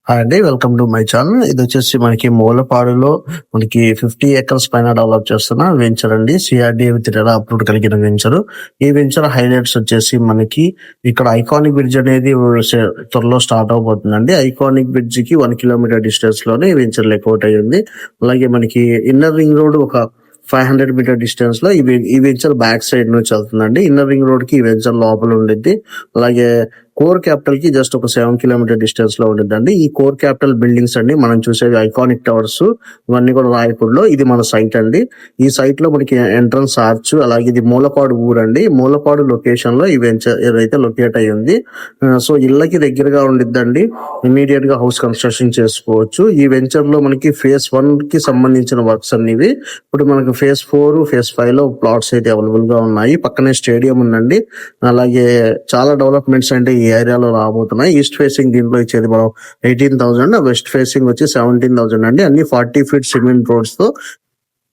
Hi అండి. Welcome to my channel. ఇదొచ్చేసి మనకి మూలపాడులో మనకి 50 ఎకర్స్ పైన డెవలప్ చేస్తున్న వెంచర్ అండి. సిఆర్‌డిఏ విత్ రెరా అప్రూవ్డ్ కలిగిన వెంచర్. ఈ వెంచర్ హైలైట్స్ వచ్చేసి మనకి ఇక్కడ ఐకానిక్ బ్రిడ్జ్ అనేది త్వరలో స్టార్ట్ అవబోతుందండి. ఐకానిక్ బ్రిడ్జ్ కి 1 కిలోమీటర్ డిస్టెన్స్ లోనే ఈ వెంచర్ లేకౌట్ అయ్యింది. అలాగే మనకి ఇన్నర్ రింగ్ రోడ్ ఒక 500 మీటర్ డిస్టెన్స్ లో ఈ వెంచర్ బ్యాక్ సైడ్ నుంచి వెళ్తుందండి. ఇన్నర్ రింగ్ రోడ్ కి ఈ వెంచర్ లోపల ఉండిద్ది. అలాగే కోర్ క్యాపిటల్ కి జస్ట్ ఒక 7 కిలోమీటర్ డిస్టెన్స్ లో ఉండిద్దండి. ఈ కోర్ క్యాపిటల్ బిల్డింగ్స్ అండి మనం చూసేవి ఐకానిక్ టవర్స్ ఇవన్నీ కూడా రాయపూడిలో. ఇది మన సైట్ అండి. ఈ సైట్ లో మనకి ఎంట్రన్స్ ఆర్చ్, అలాగే ఇది మూలపాడు ఊరండి. మూలపాడు లొకేషన్ లో ఈ వెంచర్ ఏదైతే లొకేట్ అయ్యి ఉంది. సో ఇళ్ళకి దగ్గరగా ఉండిద్దండి. ఇమీడియట్ గా హౌస్ కన్స్ట్రక్షన్ చేసుకోవచ్చు. ఈ వెంచర్ లో మనకి ఫేజ్ 1 కి సంబంధించిన వర్క్స్ అన్ని ఇవి. ఇప్పుడు మనకి ఫేజ్ 4, ఫేజ్ 5 లో ప్లాట్స్ అయితే అవైలబుల్ గా ఉన్నాయి. పక్కనే స్టేడియం ఉందండి. అలాగే చాలా డెవలప్మెంట్స్ అంటే ఈ ఏరియాలో రాబోతున్నాయి. ఈస్ట్ ఫేసింగ్ దీంట్లో ఇచ్చేది మనం 18,000, వెస్ట్ ఫేసింగ్ వచ్చి 17,000 అండి. అన్ని 40 ఫీట్ సిమెంట్ రోడ్స్ తో